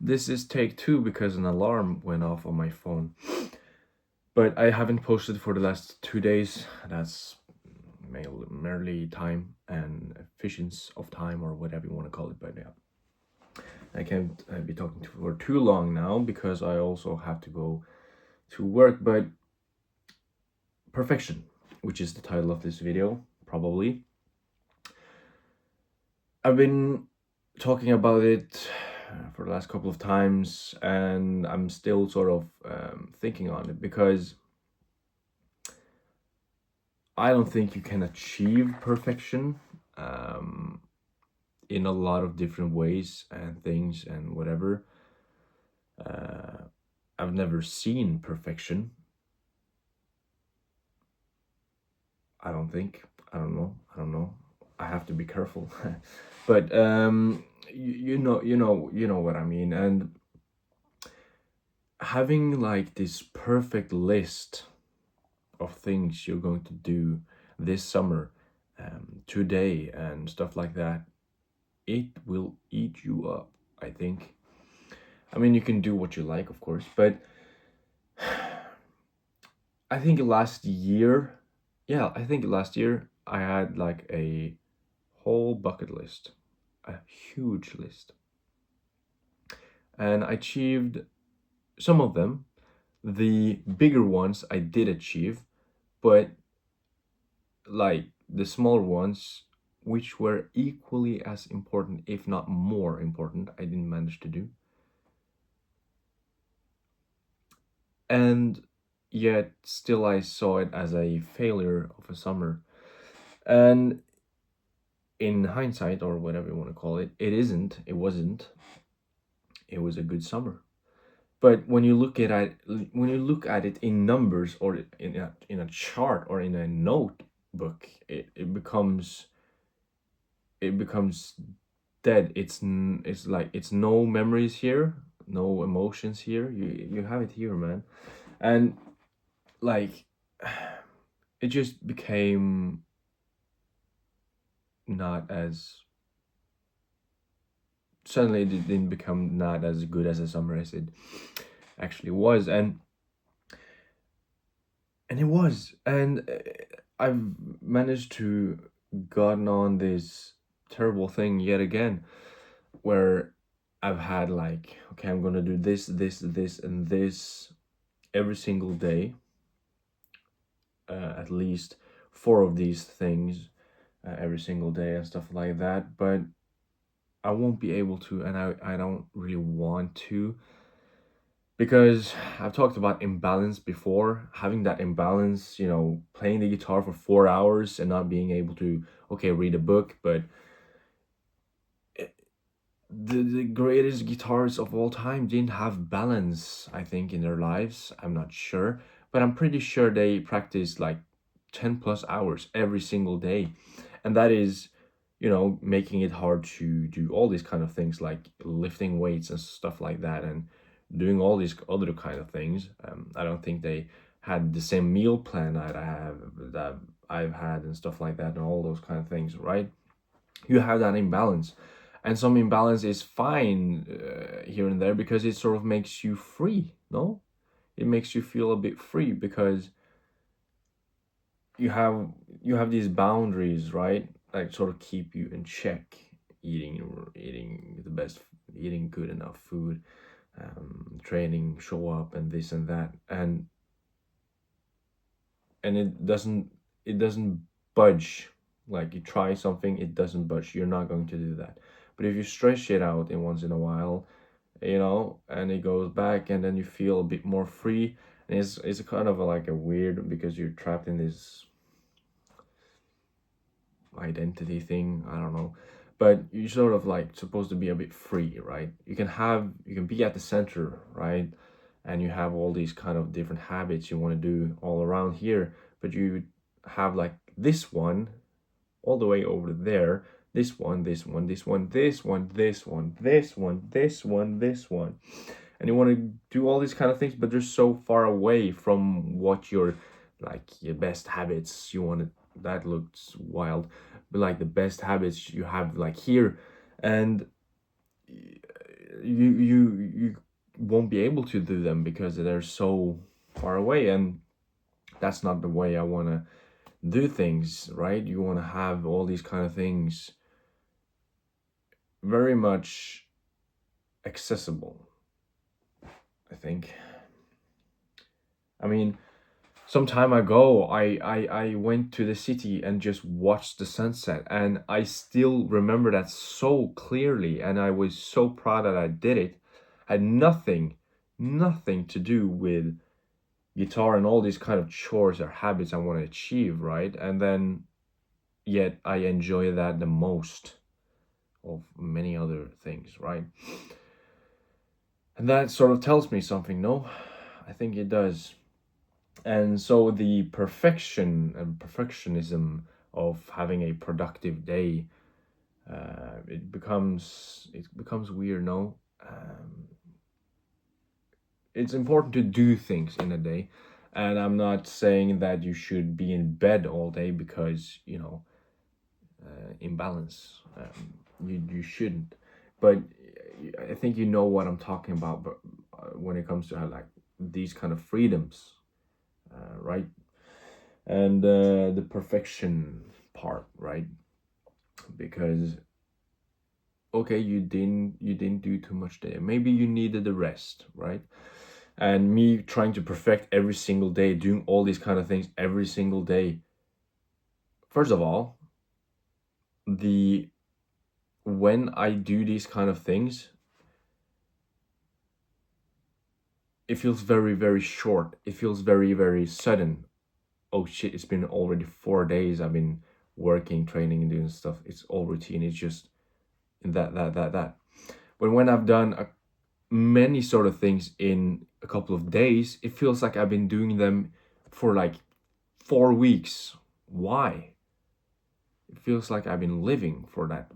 This is take two because an alarm went off on my phone. But I haven't posted for the last 2 days. That's merely time and efficiency of time, or whatever you want to call it. But yeah, I can't be talking for too long now because I also have to go to work. But perfection, which is the title of this video, probably. I've been talking about it for the last couple of times, and I'm still sort of thinking on it because I don't think you can achieve perfection in a lot of different ways and things and whatever. I've never seen perfection. I don't think. I don't know. I have to be careful. But you know what I mean. And having like this perfect list of things you're going to do this summer, today, and stuff like that, it will eat you up, I think. I mean, you can do what you like, of course, but I think last year, I had like a whole bucket list, a huge list, and I achieved some of them. The bigger ones I did achieve, but like the smaller ones, which were equally as important, if not more important, I didn't manage to do. And yet still I saw it as a failure of a summer. And in hindsight, or whatever you want to call it, it wasn't. It was a good summer. But when you look at it in numbers, or in a chart, or in a notebook, it becomes dead. It's like it's no memories here, no emotions here. You have it here, man. And like it just became not as suddenly it didn't become not as good as a summer as it actually was. And it was. And I've managed to gotten on this terrible thing yet again, where I've had like, okay, I'm gonna do this and this every single day, at least four of these things every single day and stuff like that. But I won't be able to, and I don't really want to, because I've talked about imbalance before. Having that imbalance, playing the guitar for 4 hours and not being able to, okay, read a book, but the greatest guitarists of all time didn't have balance, I think, in their lives. I'm not sure, but I'm pretty sure they practiced like 10 plus hours every single day. And that is, making it hard to do all these kind of things like lifting weights and stuff like that, and doing all these other kind of things. I don't think they had the same meal plan that I've had and stuff like that, and all those kind of things, right? You have that imbalance, and some imbalance is fine here and there, because it sort of makes you free. No, it makes you feel a bit free, because you have these boundaries, right? Like sort of keep you in check, eating the best, eating good enough food, training, show up, and this and that, and it doesn't budge. Like you try something, it doesn't budge. You're not going to do that. But if you stretch it out in once in a while, and it goes back, and then you feel a bit more free. And it's a kind of like a weird, because you're trapped in this identity thing, I don't know, but you're sort of like supposed to be a bit free, right? You can be at the center, right? And you have all these kind of different habits you want to do all around here, but you have like this one all the way over there, this one, this one, this one, this one, this one, this one, this one, this one, and you want to do all these kind of things, but they're so far away from what your best habits you want to. That looks wild, but like the best habits you have like here. And you won't be able to do them because they're so far away, and that's not the way I want to do things, right? You want to have all these kind of things very much accessible, I think. I mean, some time ago, I went to the city and just watched the sunset, and I still remember that so clearly, and I was so proud that I did it. Had nothing to do with guitar and all these kind of chores or habits I want to achieve, right? And then yet I enjoy that the most of many other things, right? And that sort of tells me something, no? I think it does. And so the perfection and perfectionism of having a productive day, it becomes weird, no? It's important to do things in a day, and I'm not saying that you should be in bed all day because imbalance. You shouldn't, but I think you know what I'm talking about. But when it comes to like these kind of freedoms, right, and the perfection part, right, because okay, you didn't do too much there. Maybe you needed the rest, right? And me trying to perfect every single day, doing all these kind of things every single day. First of all, the when I do these kind of things, it feels very, very short. It feels very, very sudden. Oh shit, it's been already 4 days. I've been working, training, and doing stuff. It's all routine. It's just that. But when I've done many sort of things in a couple of days, it feels like I've been doing them for like 4 weeks. Why? It feels like I've been living for that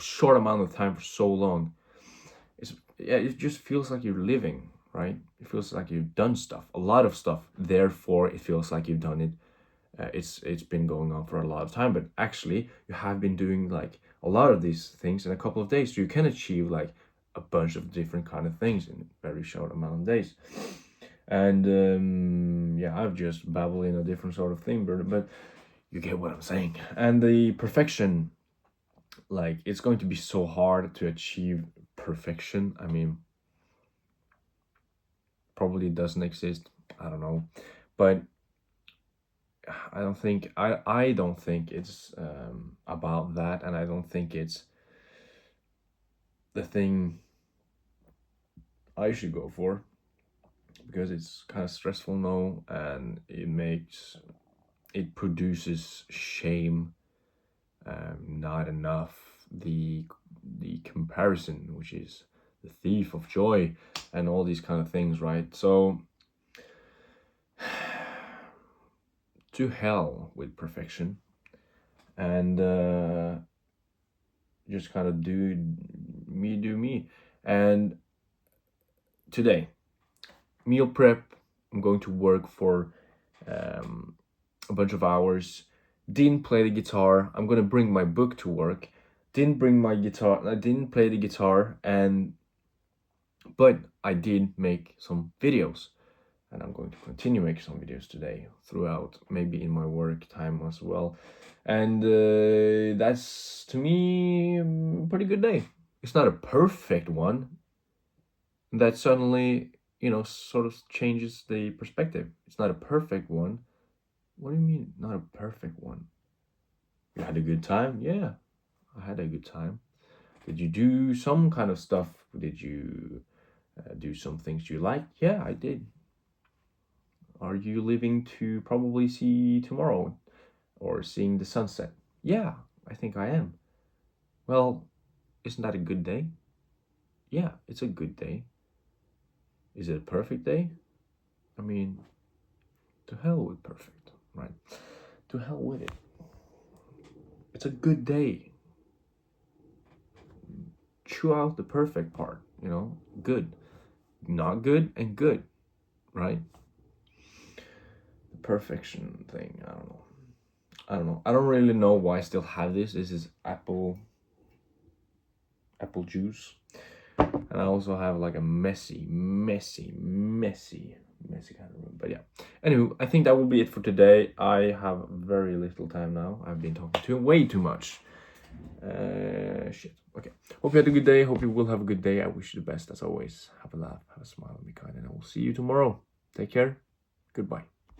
short amount of time for so long. It just feels like you're living, right? It feels like you've done stuff, a lot of stuff. Therefore, it feels like you've done it. It's been going on for a lot of time, but actually, you have been doing like a lot of these things in a couple of days. So you can achieve like a bunch of different kind of things in a very short amount of days. And yeah, I've just babbled in a different sort of thing, but you get what I'm saying. And the perfection, like it's going to be so hard to achieve perfection. I mean, probably doesn't exist. I don't know, but I don't think it's about that, and I don't think it's the thing I should go for because it's kind of stressful now, and it produces shame, not enough, the comparison, which is the thief of joy, and all these kind of things, right? So to hell with perfection, and just kind of do me. And today, meal prep, I'm going to work for a bunch of hours. Didn't play the guitar. I'm gonna bring my book to work. Didn't bring my guitar. I didn't play the guitar, but I did make some videos, and I'm going to continue making some videos today throughout, maybe in my work time as well. And that's to me a pretty good day. It's not a perfect one. That suddenly, sort of changes the perspective. It's not a perfect one. What do you mean, not a perfect one? You had a good time? Yeah, I had a good time. Did you do some kind of stuff? Did you do some things you liked? Yeah, I did. Are you living to probably see tomorrow or seeing the sunset? Yeah, I think I am. Well, isn't that a good day? Yeah, it's a good day. Is it a perfect day? I mean, to hell with perfect, right? To hell with it. It's a good day. Chew out the perfect part, good. Not good and good, right? The perfection thing, I don't know. I don't really know why I still have this. This is apple juice. And I also have like a messy kind of room. But yeah. Anywho, I think that will be it for today. I have very little time now. I've been talking way too much. Shit. Okay. Hope you had a good day. Hope you will have a good day. I wish you the best as always. Have a laugh, have a smile, and be kind. And I will see you tomorrow. Take care. Goodbye.